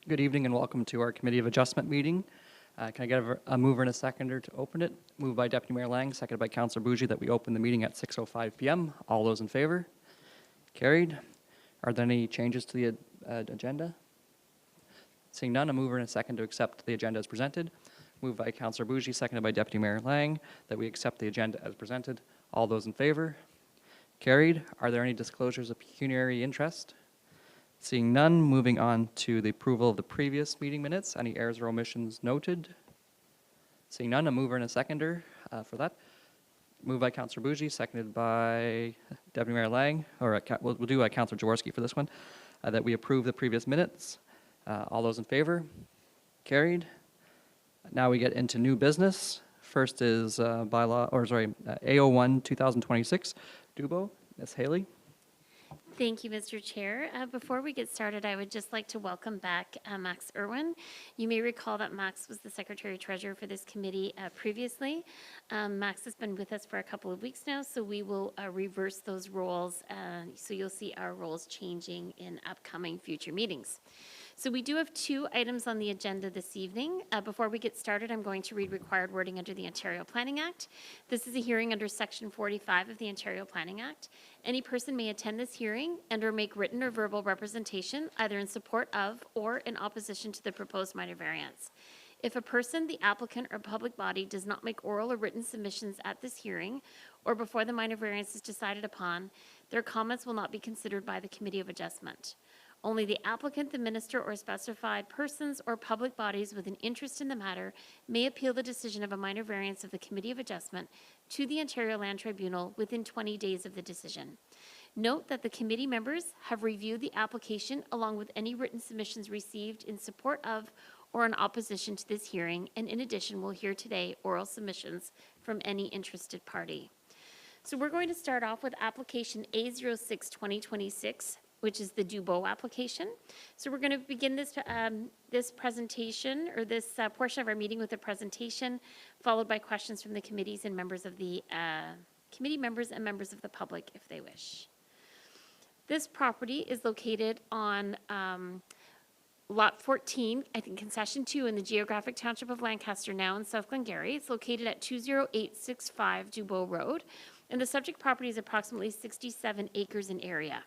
Good evening and welcome to our Committee of Adjustment meeting. Can I get a mover and a seconder to open it? Moved by Deputy Mayor Lang, seconded by Councillor Bougie that we open the meeting at 6:05 p.m. All those in favor? Carried. Are there any changes to the agenda? Seeing none, a mover and a second to accept the agenda as presented. Moved by Councillor Bougie, seconded by Deputy Mayor Lang that we accept the agenda as presented. All those in favor? Carried. Are there any disclosures of pecuniary interest? Seeing none, moving on to the approval of the previous meeting minutes. Any errors or omissions noted? Seeing none, a mover and a seconder for that. Moved by Councillor Bougie, seconded by Deputy Mayor Lang, or we'll do Councillor Jaworski for this one, that we approve the previous minutes. All those in favor? Carried. Now we get into new business. First is A01 2026. Dubo, Ms. Haley. Thank you, Mr. Chair. Before we get started, I would just like to welcome back Max Irwin. You may recall that Max was the Secretary-Treasurer for this committee previously. Max has been with us for a couple of weeks now, so we will reverse those roles. So you'll see our roles changing in upcoming future meetings. So we do have two items on the agenda this evening. Before we get started, I'm going to read required wording under the Ontario Planning Act. This is a hearing under Section 45 of the Ontario Planning Act. Any person may attend this hearing and or make written or verbal representation either in support of or in opposition to the proposed minor variance. If a person, the applicant, or public body does not make oral or written submissions at this hearing or before the minor variance is decided upon, their comments will not be considered by the Committee of Adjustment. Only the applicant, the minister, or specified persons or public bodies with an interest in the matter may appeal the decision of a minor variance of the Committee of Adjustment to the Ontario Land Tribunal within 20 days of the decision. Note that the committee members have reviewed the application along with any written submissions received in support of or in opposition to this hearing, and in addition, we'll hear today oral submissions from any interested party. So we're going to start off with application A06-2026, which is the Dubo application. So we're going to begin this presentation, or this portion of our meeting, with a presentation, followed by questions from the committees and members of the committee members and members of the public, if they wish. This property is located on Lot 14, I think Concession 2, in the geographic township of Lancaster, now in South Glengarry. It's located at 20865 Dubo Road, and the subject property is approximately 67 acres in area.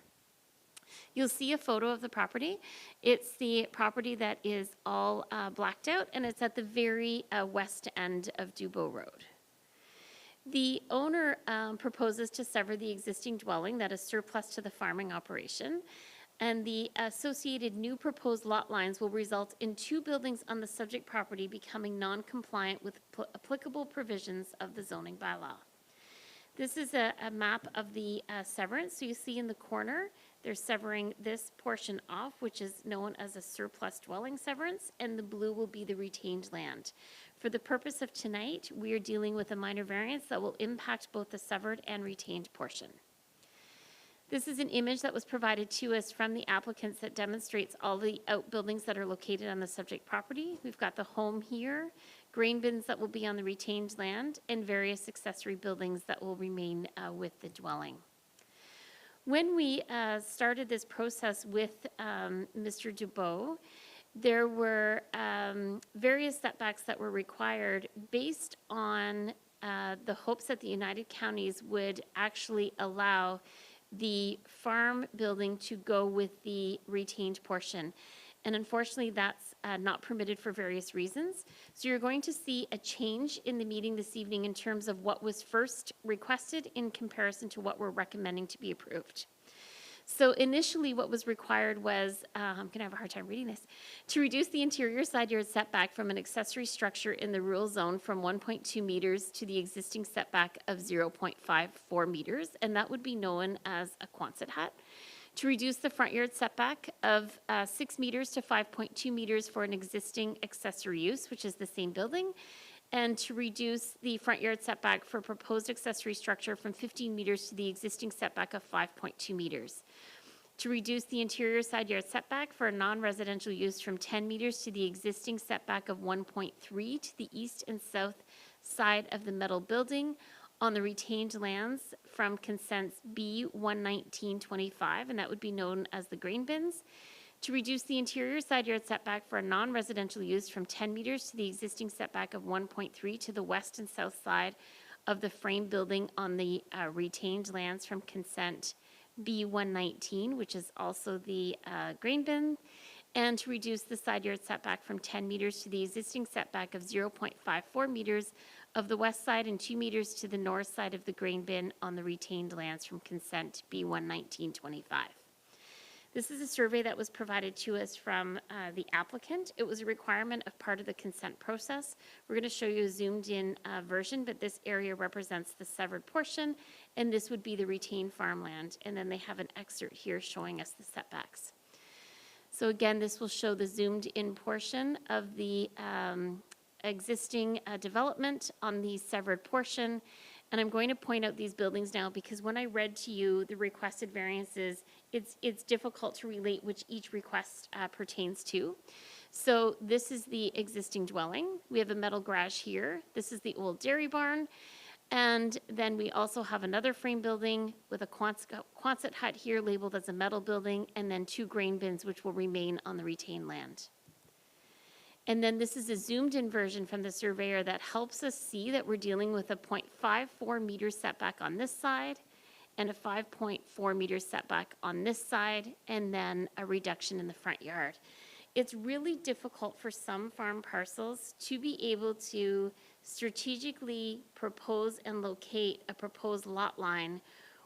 You'll see a photo of the property. It's the property that is all blacked out, and it's at the very west end of Dubo Road. The owner proposes to sever the existing dwelling that is surplus to the farming operation, and the associated new proposed lot lines will result in two buildings on the subject property becoming non-compliant with applicable provisions of the zoning bylaw. This is a map of the severance. So you see in the corner, they're severing this portion off, which is known as a surplus dwelling severance, and the blue will be the retained land. For the purpose of tonight, we are dealing with a minor variance that will impact both the severed and retained portion. This is an image that was provided to us from the applicants that demonstrates all the outbuildings that are located on the subject property. We've got the home here, grain bins that will be on the retained land, and various accessory buildings that will remain with the dwelling. When we started this process with Mr. Dubo, there were various setbacks that were required based on the hopes that the United Counties would actually allow the farm building to go with the retained portion. And unfortunately, that's not permitted for various reasons. So you're going to see a change in the meeting this evening in terms of what was first requested in comparison to what we're recommending to be approved. So initially what was required was, I'm going to have a hard time reading this, to reduce the interior side yard setback from an accessory structure in the rural zone from 1.2 meters to the existing setback of 0.54 meters, and that would be known as a Quonset hut. To reduce the front yard setback of 6 meters to 5.2 meters for an existing accessory use, which is the same building, and to reduce the front yard setback for proposed accessory structure from 15 meters to the existing setback of 5.2 meters. To reduce the interior side yard setback for a non-residential use from 10 meters to the existing setback of 1.3 to the east and south side of the metal building on the retained lands from consents B 11925, and that would be known as the grain bins. To reduce the interior side yard setback for a non-residential use from 10 meters to the existing setback of 1.3 to the west and south side of the frame building on the retained lands from consent B119, which is also the grain bin, and to reduce the side yard setback from 10 meters to the existing setback of 0.54 meters of the west side and 2 meters to the north side of the grain bin on the retained lands from consent B11925. This is a survey that was provided to us from the applicant. It was a requirement of part of the consent process. We're going to show you a zoomed-in version, but this area represents the severed portion, and this would be the retained farmland. And then they have an excerpt here showing us the setbacks. So again, this will show the zoomed-in portion of the existing development on the severed portion. And I'm going to point out these buildings now because when I read to you the requested variances, it's difficult to relate which each request pertains to. So this is the existing dwelling. We have a metal garage here. This is the old dairy barn. And then we also have another frame building with a Quonset hut here labeled as a metal building, and then 2 grain bins which will remain on the retained land. And then this is a zoomed-in version from the surveyor that helps us see that we're dealing with a 0.54 meter setback on this side and a 5.4 meter setback on this side, and then a reduction in the front yard. It's really difficult for some farm parcels to be able to strategically propose and locate a proposed lot line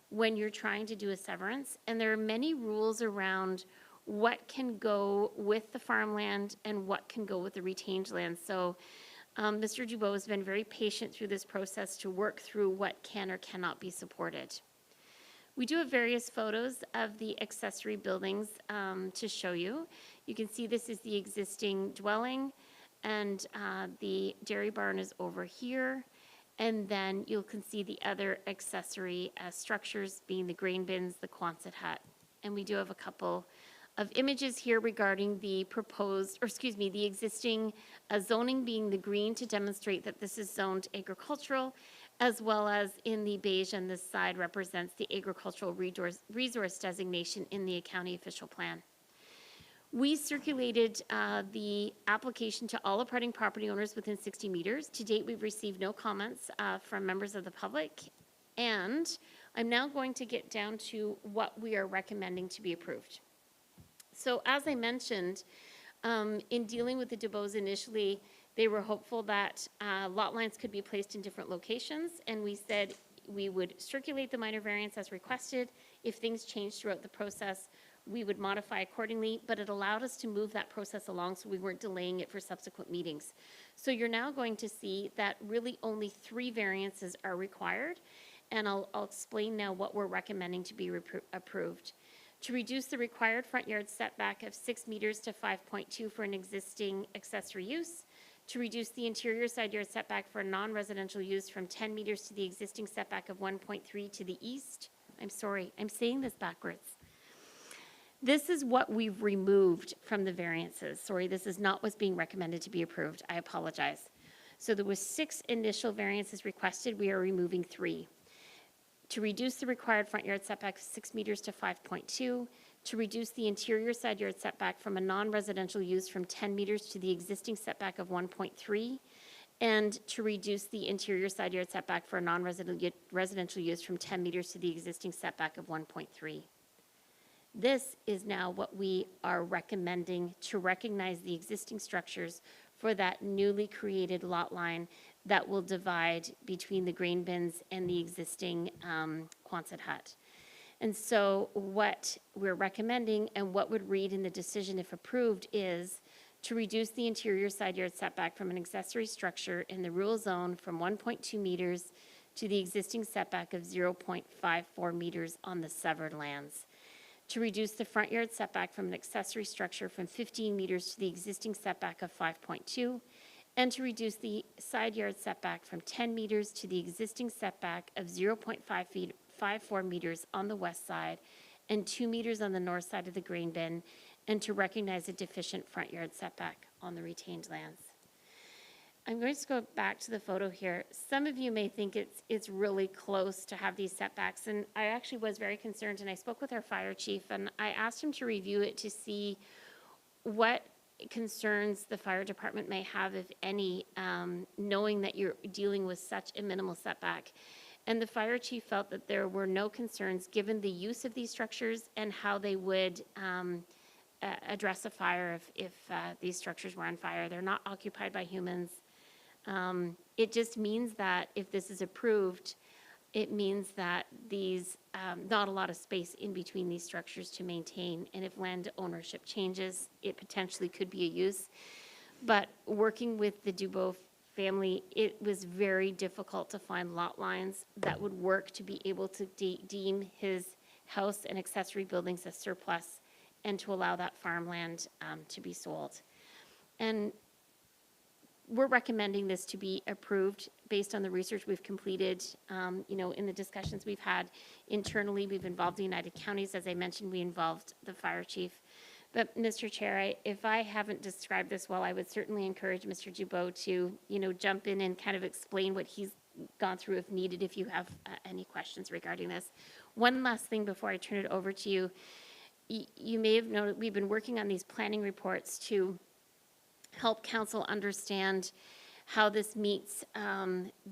when you're trying to do a severance. And there are many rules around what can go with the farmland and what can go with the retained land. So Mr. Dubois has been very patient through this process to work through what can or cannot be supported. We do have various photos of the accessory buildings to show you. You can see this is the existing dwelling, and the dairy barn is over here. And then you can see the other accessory structures being the grain bins, the Quonset hut. And we do have a couple of images here regarding the proposed, or excuse me, the existing zoning being the green to demonstrate that this is zoned agricultural, as well as in the beige on this side represents the agricultural resource designation in the county official plan. We circulated the application to all abutting property owners within 60 meters. To date, we've received no comments from members of the public. And I'm now going to get down to what we are recommending to be approved. So as I mentioned, in dealing with the Dubois initially, they were hopeful that lot lines could be placed in different locations, and we said we would circulate the minor variance as requested. If things changed throughout the process, we would modify accordingly, but it allowed us to move that process along so we weren't delaying it for subsequent meetings. So you're now going to see that really only 3 variances are required, and I'll explain now what we're recommending to be approved. To reduce the required front yard setback of 6 meters to 5.2 for an existing accessory use, to reduce the interior side yard setback for a non-residential use from 10 meters to the existing setback of 1.3 to the east. I'm sorry, I'm saying this backwards. This is what we've removed from the variances. Sorry, this is not what's being recommended to be approved. I apologize. So there was 6 initial variances requested. We are removing 3. To reduce the required front yard setback of 6 meters to 5.2, to reduce the interior side yard setback from a non-residential use from 10 meters to the existing setback of 1.3, and to reduce the interior side yard setback for a non-residential use from 10 meters to the existing setback of 1.3. This is now what we are recommending to recognize the existing structures for that newly created lot line that will divide between the grain bins and the existing Quonset hut. And so what we're recommending and what would read in the decision if approved is to reduce the interior side yard setback from an accessory structure in the rural zone from 1.2 meters to the existing setback of 0.54 meters on the severed lands. To reduce the front yard setback from an accessory structure from 15 meters to the existing setback of 5.2, and to reduce the side yard setback from 10 meters to the existing setback of 0.54 meters on the west side and 2 meters on the north side of the grain bin, and to recognize a deficient front yard setback on the retained lands. I'm going to go back to the photo here. Some of you may think it's really close to have these setbacks, and I actually was very concerned, and I spoke with our fire chief, and I asked him to review it to see what concerns the fire department may have, if any, knowing that you're dealing with such a minimal setback. And the fire chief felt that there were no concerns given the use of these structures and how they would address a fire if these structures were on fire. They're not occupied by humans. It just means that if this is approved, it means that these, not a lot of space in between these structures to maintain. And if land ownership changes, it potentially could be a use. But working with the Dubois family, it was very difficult to find lot lines that would work to be able to deem his house and accessory buildings as surplus and to allow that farmland to be sold. And we're recommending this to be approved based on the research we've completed, in the discussions we've had internally. We've involved the United Counties. As I mentioned, we involved the fire chief. But, Mr. Chair, if I haven't described this well, I would certainly encourage Mr. Dubois to, jump in and kind of explain what he's gone through if needed, if you have any questions regarding this. One last thing before I turn it over to you. You may have noted we've been working on these planning reports to help council understand how this meets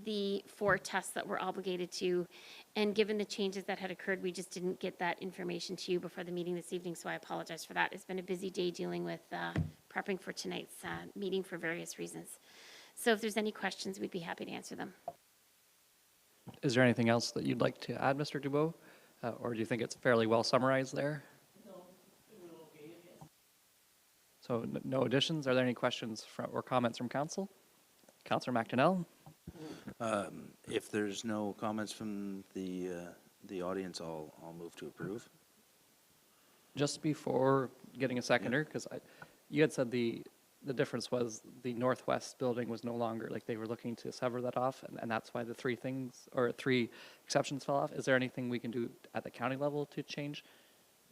the 4 tests that we're obligated to. And given the changes that had occurred, we just didn't get that information to you before the meeting this evening, so I apologize for that. It's been a busy day dealing with prepping for tonight's meeting for various reasons. So if there's any questions, we'd be happy to answer them. Is there anything else that you'd like to add, Mr. Dubois? Or do you think it's fairly well summarized there? So no additions. Are there any questions or comments from council? Councillor McDonnell? If there's no comments from the audience, I'll move to approve. Just before getting a seconder, because you had said the difference was the northwest building was no longer, like they were looking to sever that off, and that's why the 3 exceptions fell off. Is there anything we can do at the county level to change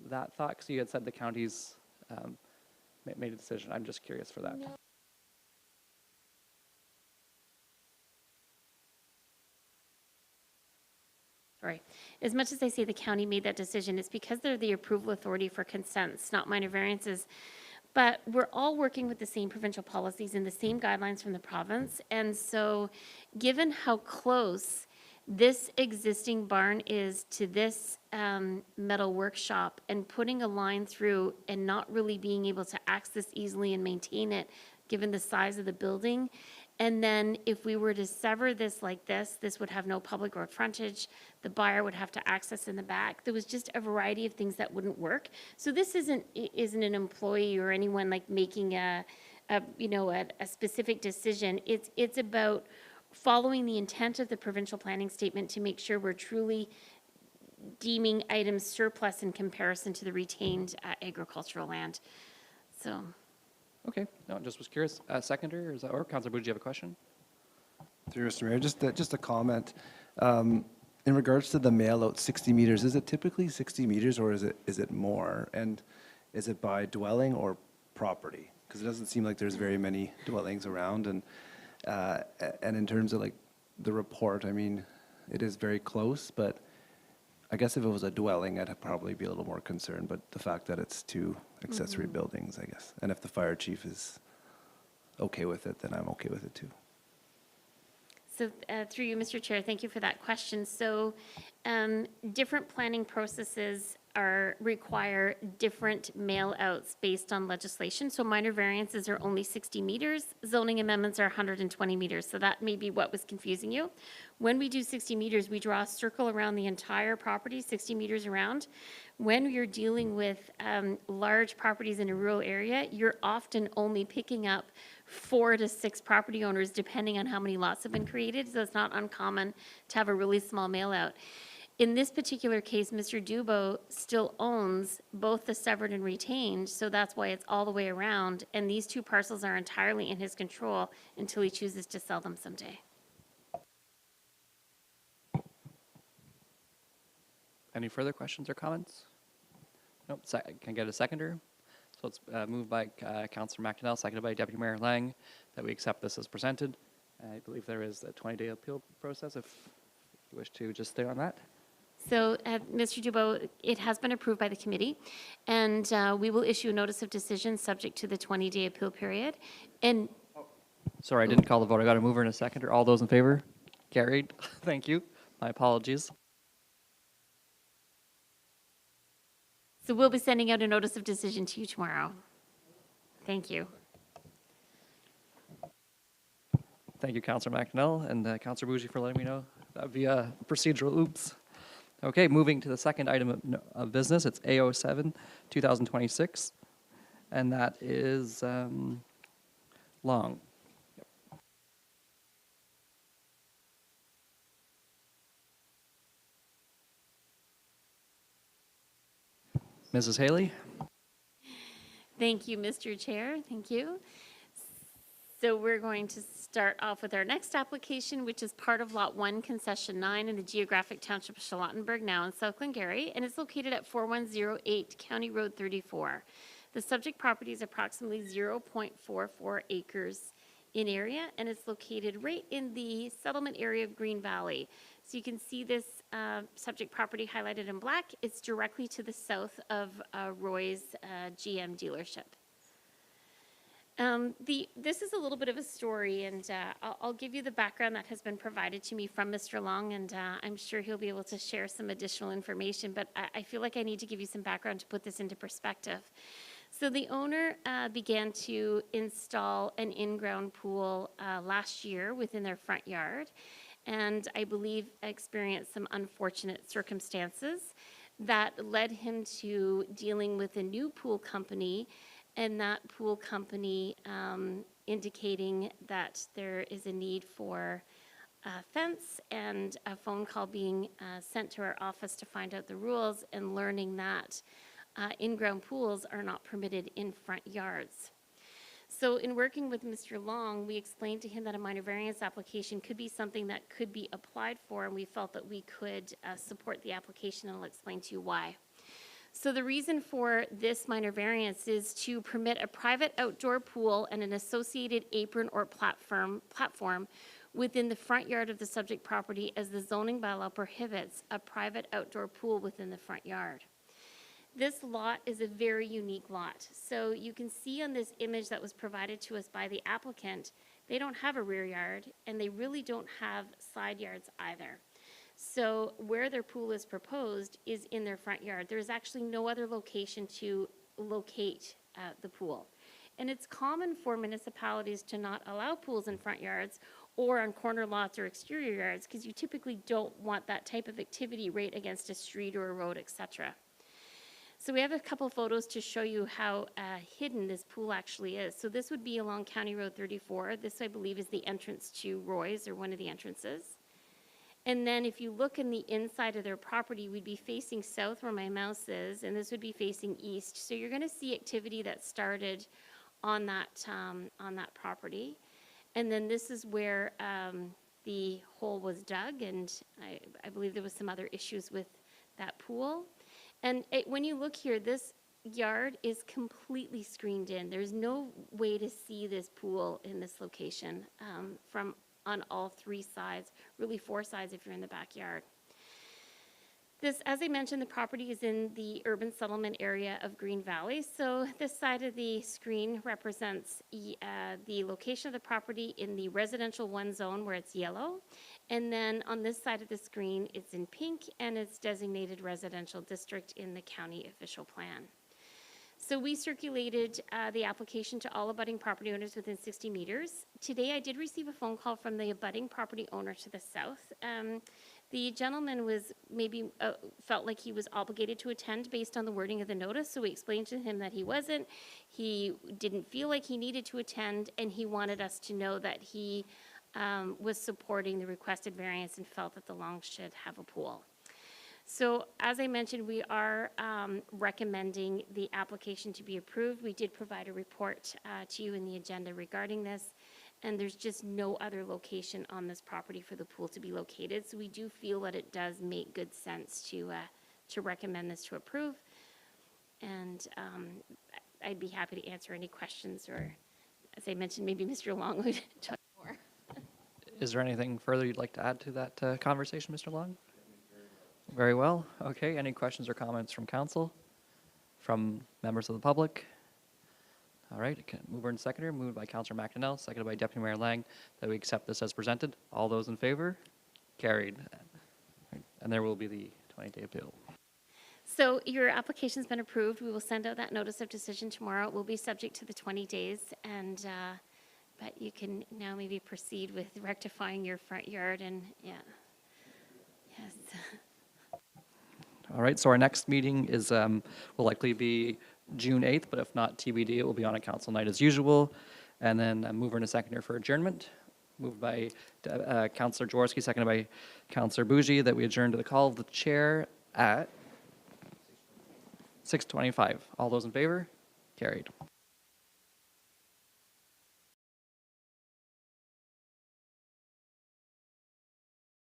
that thought? Because you had said the counties made a decision. I'm just curious for that. No. Sorry. As much as I say the county made that decision, it's because they're the approval authority for consents, not minor variances. But we're all working with the same provincial policies and the same guidelines from the province. And so given how close this existing barn is to this metal workshop, and putting a line through and not really being able to access easily and maintain it, given the size of the building. And then if we were to sever this like this would have no public road frontage. The buyer would have to access in the back. There was just a variety of things that wouldn't work. So this isn't an employee or anyone like making a specific decision. It's about following the intent of the provincial planning statement to make sure we're truly deeming items surplus in comparison to the retained agricultural land. So. Okay, no, just was curious. Seconder, or Councillor Bougie, you have a question? Through Mr. Mayor, just a comment. In regards to the mail out 60 meters, is it typically 60 meters or is it more? And is it by dwelling or property? Because it doesn't seem like there's very many dwellings around. And in terms of like the report, I mean, it is very close, but I guess if it was a dwelling, I'd probably be a little more concerned. But the fact that it's 2 accessory buildings, I guess. And if the fire chief is okay with it, then I'm okay with it too. So through you, Mr. Chair, thank you for that question. So different planning processes require different mail outs based on legislation. So minor variances are only 60 meters. Zoning amendments are 120 meters. So that may be what was confusing you. When we do 60 meters, we draw a circle around the entire property, 60 meters around. When you're dealing with large properties in a rural area, you're often only picking up 4 to 6 property owners, depending on how many lots have been created. So it's not uncommon to have a really small mail out. In this particular case, Mr. Dubois still owns both the severed and retained, so that's why it's all the way around. And these 2 parcels are entirely in his control until he chooses to sell them someday. Any further questions or comments? Nope. Can I get a seconder? So it's moved by Councillor McDonnell, seconded by Deputy Mayor Lang, that we accept this as presented. I believe there is a 20-day appeal process if you wish to just stay on that. So, Mr. Dubois, it has been approved by the committee, and we will issue a notice of decision subject to the 20-day appeal period. And Sorry, I didn't call the vote. I got a mover and a seconder. All those in favor? Carried. Thank you. My apologies. so we'll be sending out a notice of decision to you tomorrow. Thank you. Thank you, Councillor McNell, and Councillor Bougie for letting me know. That would be a procedural oops. Okay, moving to the second item of business. It's AO7, 2026, and that is Long. Mrs. Haley? Thank you, Mr. Chair. Thank you. So we're going to start off with our next application, which is part of Lot 1, Concession 9 in the geographic township of Charlottenburg, now in South Glengarry, and it's located at 4108 County Road 34. The subject property is approximately 0.44 acres in area, and it's located right in the settlement area of Green Valley. So you can see this subject property highlighted in black. It's directly to the south of Roy's GM dealership. This is a little bit of a story, and I'll give you the background that has been provided to me from Mr. Long, and I'm sure he'll be able to share some additional information, but I feel like I need to give you some background to put this into perspective. So the owner began to install an in-ground pool last year within their front yard, and I believe experienced some unfortunate circumstances that led him to dealing with a new pool company, and that pool company indicating that there is a need for a fence, and a phone call being sent to our office to find out the rules, and learning that in-ground pools are not permitted in front yards. So in working with Mr. Long, we explained to him that a minor variance application could be something that could be applied for, and we felt that we could support the application, and I'll explain to you why. So the reason for this minor variance is to permit a private outdoor pool and an associated apron or platform within the front yard of the subject property, as the zoning bylaw prohibits a private outdoor pool within the front yard. This lot is a very unique lot. So you can see on this image that was provided to us by the applicant, they don't have a rear yard, and they really don't have side yards either. So where their pool is proposed is in their front yard. There is actually no other location to locate the pool. And it's common for municipalities to not allow pools in front yards or on corner lots or exterior yards, because you typically don't want that type of activity right against a street or a road, etc. So we have a couple photos to show you how hidden this pool actually is. So this would be along County Road 34. This, I believe, is the entrance to Roy's, or one of the entrances. And then if you look in the inside of their property, we'd be facing south where my mouse is, and this would be facing east. So you're going to see activity that started on that property. And then this is where the hole was dug, and I believe there was some other issues with that pool. And when you look here, this yard is completely screened in. There's no way to see this pool in this location from on all three sides, really four sides if you're in the backyard. This, as I mentioned, the property is in the urban settlement area of Green Valley. So this side of the screen represents the location of the property in the residential 1 zone, where it's yellow. And then on this side of the screen, it's in pink, and it's designated residential district in the county official plan. So we circulated the application to all abutting property owners within 60 meters. Today, I did receive a phone call from the abutting property owner to the south. The gentleman was maybe felt like he was obligated to attend based on the wording of the notice, so we explained to him that he wasn't. He didn't feel like he needed to attend, and he wanted us to know that he was supporting the requested variance and felt that the Longs should have a pool. So as I mentioned, we are recommending the application to be approved. We did provide a report to you in the agenda regarding this, and there's just no other location on this property for the pool to be located. So we do feel that it does make good sense to recommend this to approve. And I'd be happy to answer any questions, or as I mentioned, maybe Mr. Long would talk more. Is there anything further you'd like to add to that conversation, Mr. Long? Very well. Okay, any questions or comments from council? From members of the public? All right, mover and seconder, moved by Councillor McDonnell, seconded by Deputy Mayor Lang, that we accept this as presented. All those in favor? Carried. And there will be the 20-day appeal. So your application's been approved. We will send out that notice of decision tomorrow. It will be subject to the 20 days, and, but you can now maybe proceed with rectifying your front yard and, yeah. Yes. All right, so our next meeting is, will likely be June 8th, but if not TBD, it will be on a council night as usual. And then a mover and a seconder for adjournment. Moved by Councillor Jaworski, seconded by Councillor Bougie, that we adjourn to the call of the chair at 6:25. All those in favor? Carried.